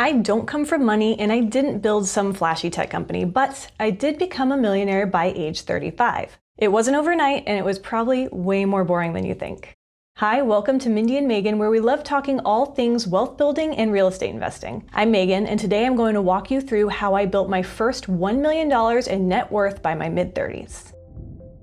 I don't come from money and I didn't build some flashy tech company, but I did become a millionaire by age 35. It wasn't overnight and it was probably way more boring than you think. Hi, welcome to Mindy and Megan, where we love talking all things wealth building and real estate investing. I'm Megan, and today I'm going to walk you through how I built my first $1 million in net worth by my mid-30s.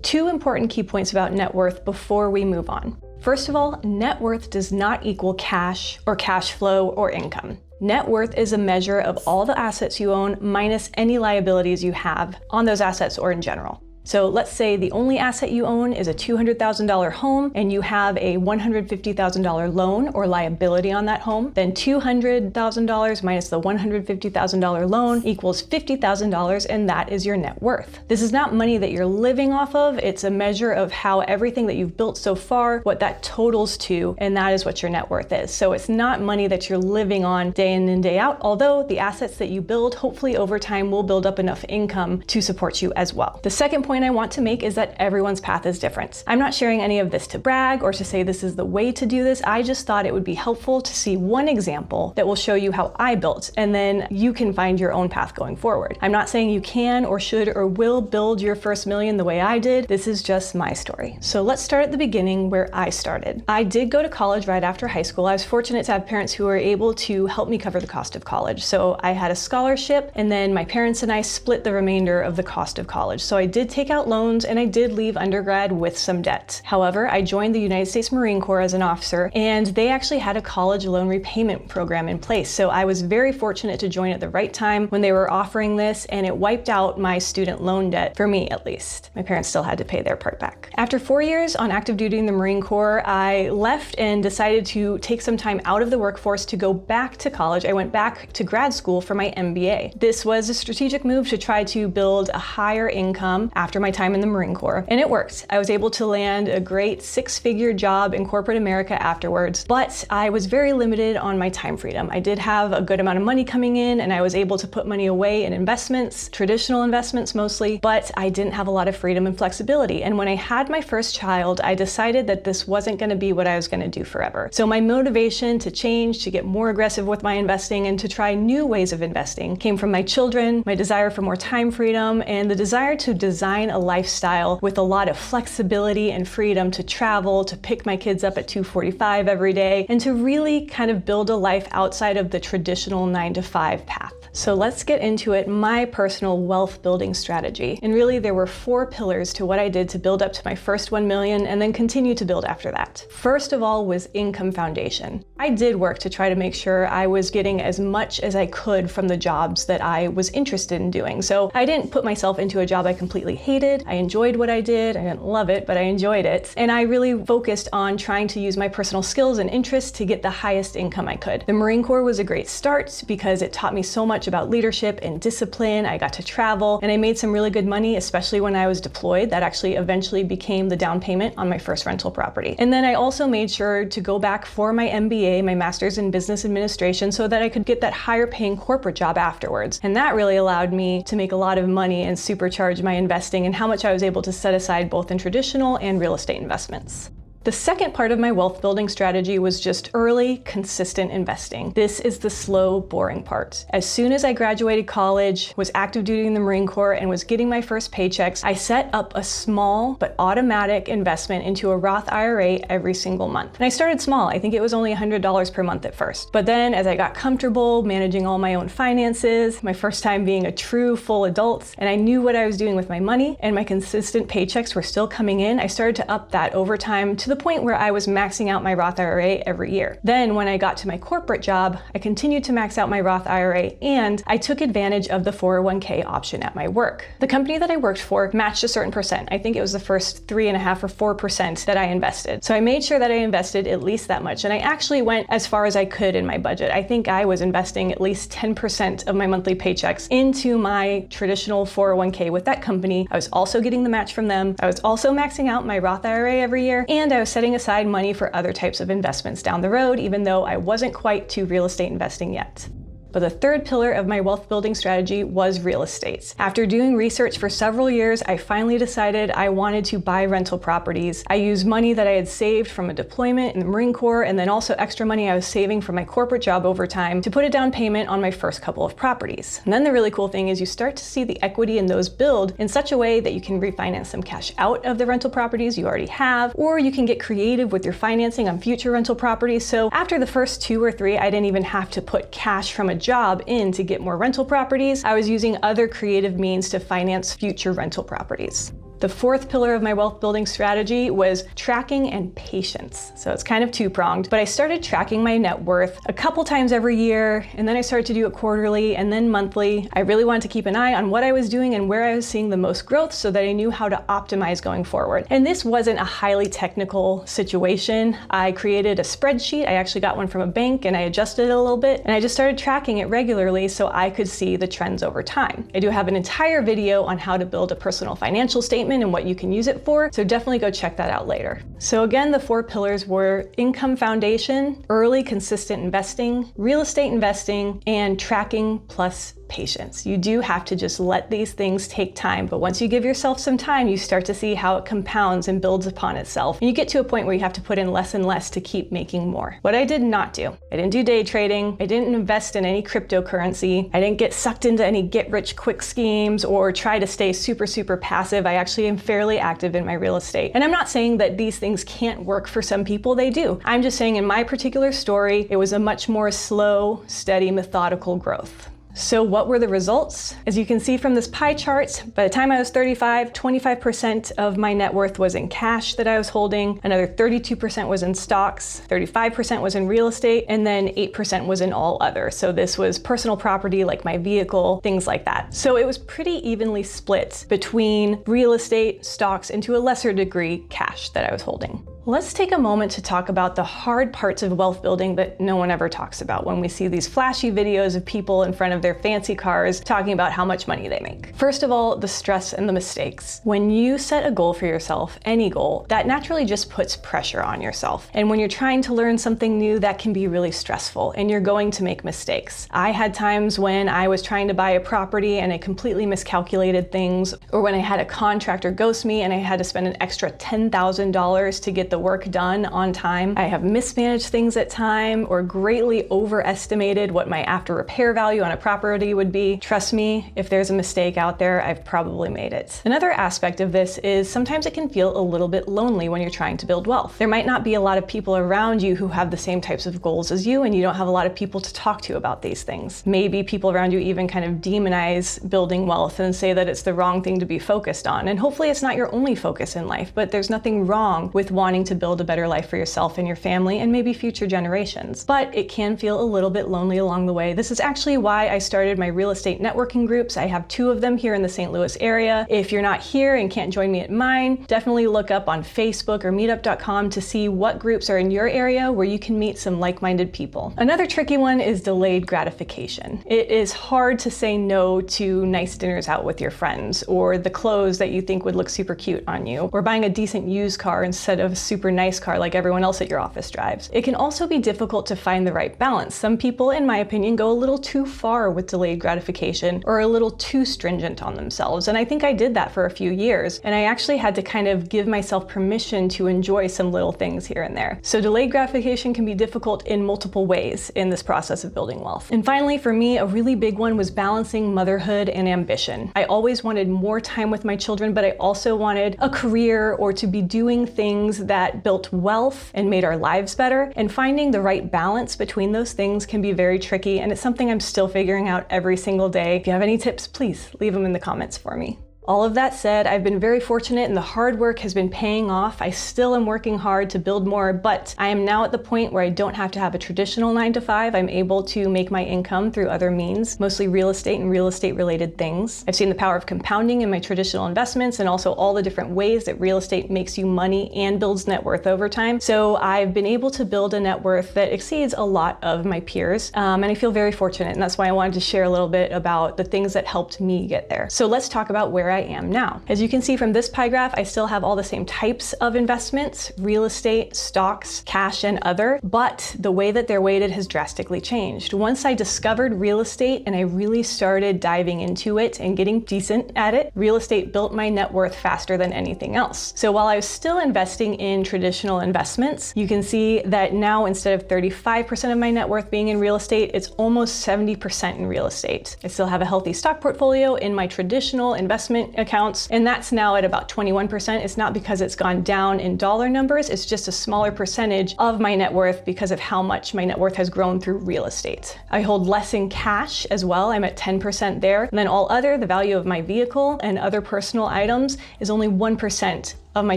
Two important key points about net worth before we move on. First of all, net worth does not equal cash or cash flow or income. Net worth is a measure of all the assets you own minus any liabilities you have on those assets or in general. So let's say the only asset you own is a $200,000 home and you have a $150,000 loan or liability on that home, then $200,000 minus the $150,000 loan equals $50,000, and that is your net worth. This is not money that you're living off of, it's a measure of how everything that you've built so far, what that totals to, and that is what your net worth is. So it's not money that you're living on day in and day out, although the assets that you build, hopefully over time, will build up enough income to support you as well. The second point I want to make is that everyone's path is different. I'm not sharing any of this to brag or to say this is the way to do this. I just thought it would be helpful to see one example that will show you how I built, and then you can find your own path going forward. I'm not saying you can or should or will build your first million the way I did. This is just my story. So let's start at the beginning where I started. I did go to college right after high school. I was fortunate to have parents who were able to help me cover the cost of college. So I had a scholarship, and then my parents and I split the remainder of the cost of college. So I did take out loans and I did leave undergrad with some debt. However, I joined the United States Marine Corps as an officer, and they actually had a college loan repayment program in place. So I was very fortunate to join at the right time when they were offering this, and it wiped out my student loan debt, for me at least. My parents still had to pay their part back. After 4 years on active duty in the Marine Corps, I left and decided to take some time out of the workforce to go back to college. I went back to grad school for my MBA. This was a strategic move to try to build a higher income after my time in the Marine Corps, and it worked. I was able to land a great six-figure job in corporate America afterwards, but I was very limited on my time freedom. I did have a good amount of money coming in, and I was able to put money away in investments, traditional investments mostly, but I didn't have a lot of freedom and flexibility. And when I had my first child, I decided that this wasn't going to be what I was going to do forever. So my motivation to change, to get more aggressive with my investing, and to try new ways of investing came from my children, my desire for more time freedom, and the desire to design a lifestyle with a lot of flexibility and freedom to travel, to pick my kids up at 2:45 every day, and to really kind of build a life outside of the traditional 9-to-5 path. So let's get into it, my personal wealth building strategy. And really there were 4 pillars to what I did to build up to my first 1 million and then continue to build after that. First of all was income foundation. I did work to try to make sure I was getting as much as I could from the jobs that I was interested in doing. So I didn't put myself into a job I completely hated. I enjoyed what I did. I didn't love it, but I enjoyed it. And I really focused on trying to use my personal skills and interests to get the highest income I could. The Marine Corps was a great start because it taught me so much about leadership and discipline. I got to travel and I made some really good money, especially when I was deployed. That actually eventually became the down payment on my first rental property. And then I also made sure to go back for my MBA, my master's in business administration, so that I could get that higher paying corporate job afterwards. And that really allowed me to make a lot of money and supercharge my investing and how much I was able to set aside both in traditional and real estate investments. The second part of my wealth building strategy was just early, consistent investing. This is the slow, boring part. As soon as I graduated college, was active duty in the Marine Corps, and was getting my first paychecks, I set up a small but automatic investment into a Roth IRA every single month. And I started small. I think it was only $100 per month at first. But then as I got comfortable managing all my own finances, my first time being a true full adult, and I knew what I was doing with my money, and my consistent paychecks were still coming in, I started to up that over time to the point where I was maxing out my Roth IRA every year. Then when I got to my corporate job, I continued to max out my Roth IRA, and I took advantage of the 401k option at my work. The company that I worked for matched a certain percent. I think it was the first 3.5% or 4% that I invested. So I made sure that I invested at least that much, and I actually went as far as I could in my budget. I think I was investing at least 10% of my monthly paychecks into my traditional 401k with that company. I was also getting the match from them. I was also maxing out my Roth IRA every year, and I was setting aside money for other types of investments down the road, even though I wasn't quite to real estate investing yet. But the third pillar of my wealth building strategy was real estate. After doing research for several years, I finally decided I wanted to buy rental properties. I used money that I had saved from a deployment in the Marine Corps and then also extra money I was saving from my corporate job over time to put a down payment on my first couple of properties. And then the really cool thing is you start to see the equity in those build in such a way that you can refinance some cash out of the rental properties you already have, or you can get creative with your financing on future rental properties. So after the first 2 or 3, I didn't even have to put cash from a job in to get more rental properties. I was using other creative means to finance future rental properties. The fourth pillar of my wealth building strategy was tracking and patience. So it's kind of two-pronged, but I started tracking my net worth a couple times every year, and then I started to do it quarterly and then monthly. I really wanted to keep an eye on what I was doing and where I was seeing the most growth so that I knew how to optimize going forward. And this wasn't a highly technical situation. I created a spreadsheet. I actually got one from a bank and I adjusted it a little bit, and I just started tracking it regularly so I could see the trends over time. I do have an entire video on how to build a personal financial statement and what you can use it for, so definitely go check that out later. So again, the 4 pillars were income foundation, early consistent investing, real estate investing, and tracking plus patience. You do have to just let these things take time, but once you give yourself some time, you start to see how it compounds and builds upon itself. And you get to a point where you have to put in less and less to keep making more. What I did not do, I didn't do day trading, I didn't invest in any cryptocurrency, I didn't get sucked into any get-rich-quick schemes or try to stay super passive. I actually am fairly active in my real estate. And I'm not saying that these things can't work for some people, they do. I'm just saying in my particular story, it was a much more slow, steady, methodical growth. So what were the results? As you can see from this pie chart, by the time I was 35, 25% of my net worth was in cash that I was holding, another 32% was in stocks, 35% was in real estate, and then 8% was in all other. So this was personal property like my vehicle, things like that. So it was pretty evenly split between real estate, stocks, and to a lesser degree, cash that I was holding. Let's take a moment to talk about the hard parts of wealth building that no one ever talks about when we see these flashy videos of people in front of their fancy cars talking about how much money they make. First of all, the stress and the mistakes. When you set a goal for yourself, any goal, that naturally just puts pressure on yourself. And when you're trying to learn something new, that can be really stressful and you're going to make mistakes. I had times when I was trying to buy a property and I completely miscalculated things, or when I had a contractor ghost me and I had to spend an extra $10,000 to get the work done on time. I have mismanaged things at time or greatly overestimated what my after repair value on a property would be. Trust me, if there's a mistake out there, I've probably made it. Another aspect of this is sometimes it can feel a little bit lonely when you're trying to build wealth. There might not be a lot of people around you who have the same types of goals as you, and you don't have a lot of people to talk to about these things. Maybe people around you even kind of demonize building wealth and say that it's the wrong thing to be focused on. And hopefully it's not your only focus in life, but there's nothing wrong with wanting to build a better life for yourself and your family and maybe future generations. But it can feel a little bit lonely along the way. This is actually why I started my real estate networking groups. I have 2 of them here in the St. Louis area. If you're not here and can't join me at mine, definitely look up on Facebook or meetup.com to see what groups are in your area where you can meet some like-minded people. Another tricky one is delayed gratification. It is hard to say no to nice dinners out with your friends, or the clothes that you think would look super cute on you, or buying a decent used car instead of a super nice car like everyone else at your office drives. It can also be difficult to find the right balance. Some people, in my opinion, go a little too far with delayed gratification or a little too stringent on themselves. And I think I did that for a few years. And I actually had to kind of give myself permission to enjoy some little things here and there. So delayed gratification can be difficult in multiple ways in this process of building wealth. And finally, for me, a really big one was balancing motherhood and ambition. I always wanted more time with my children, but I also wanted a career or to be doing things that built wealth and made our lives better. And finding the right balance between those things can be very tricky, and it's something I'm still figuring out every single day. If you have any tips, please leave them in the comments for me. All of that said, I've been very fortunate and the hard work has been paying off. I still am working hard to build more, but I am now at the point where I don't have to have a traditional 9-to-5. I'm able to make my income through other means, mostly real estate and real estate related things. I've seen the power of compounding in my traditional investments and also all the different ways that real estate makes you money and builds net worth over time. So I've been able to build a net worth that exceeds a lot of my peers, and I feel very fortunate, and that's why I wanted to share a little bit about the things that helped me get there. So let's talk about where I am now. As you can see from this pie graph, I still have all the same types of investments: real estate, stocks, cash, and other, but the way that they're weighted has drastically changed. Once I discovered real estate and I really started diving into it and getting decent at it, real estate built my net worth faster than anything else. So while I was still investing in traditional investments, you can see that now instead of 35% of my net worth being in real estate, it's almost 70% in real estate. I still have a healthy stock portfolio in my traditional investment accounts, and that's now at about 21%. It's not because it's gone down in dollar numbers, it's just a smaller percentage of my net worth because of how much my net worth has grown through real estate. I hold less in cash as well. I'm at 10% there. And then all other, the value of my vehicle and other personal items, is only 1% of my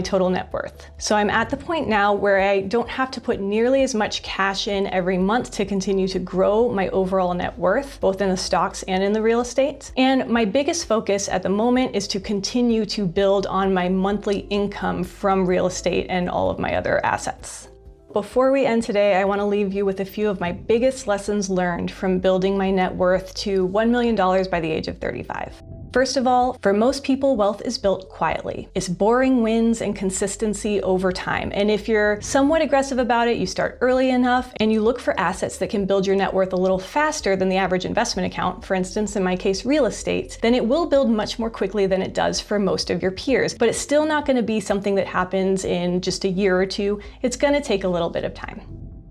total net worth. So I'm at the point now where I don't have to put nearly as much cash in every month to continue to grow my overall net worth, both in the stocks and in the real estate. And my biggest focus at the moment is to continue to build on my monthly income from real estate and all of my other assets. Before we end today, I want to leave you with a few of my biggest lessons learned from building my net worth to $1 million by the age of 35. First of all, for most people, wealth is built quietly. It's boring wins and consistency over time. And if you're somewhat aggressive about it, you start early enough and you look for assets that can build your net worth a little faster than the average investment account, for instance, in my case, real estate, then it will build much more quickly than it does for most of your peers. But it's still not going to be something that happens in just a year or two. It's going to take a little bit of time.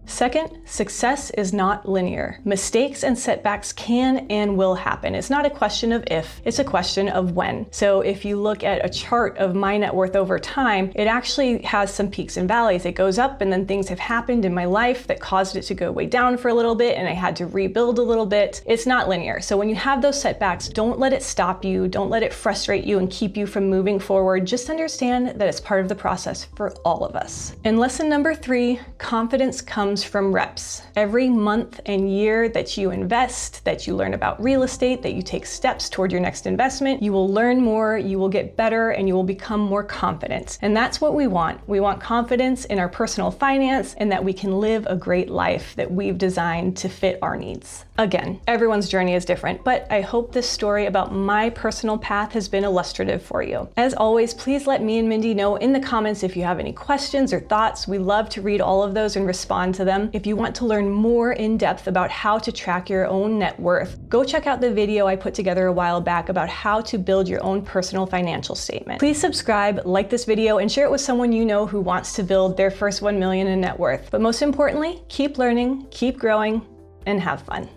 Second, success is not linear. Mistakes and setbacks can and will happen. It's not a question of if, it's a question of when. So if you look at a chart of my net worth over time, it actually has some peaks and valleys. It goes up and then things have happened in my life that caused it to go way down for a little bit and I had to rebuild a little bit. It's not linear. So when you have those setbacks, don't let it stop you. Don't let it frustrate you and keep you from moving forward. Just understand that it's part of the process for all of us. And lesson number 3, confidence comes from reps. Every month and year that you invest, that you learn about real estate, that you take steps toward your next investment, you will learn more, you will get better, and you will become more confident. And that's what we want. We want confidence in our personal finance and that we can live a great life that we've designed to fit our needs. Again, everyone's journey is different, but I hope this story about my personal path has been illustrative for you. As always, please let me and Mindy know in the comments if you have any questions or thoughts. We love to read all of those and respond to them. If you want to learn more in depth about how to track your own net worth, go check out the video I put together a while back about how to build your own personal financial statement. Please subscribe, like this video, and share it with someone you know who wants to build their first $1 million in net worth. But most importantly, keep learning, keep growing, and have fun.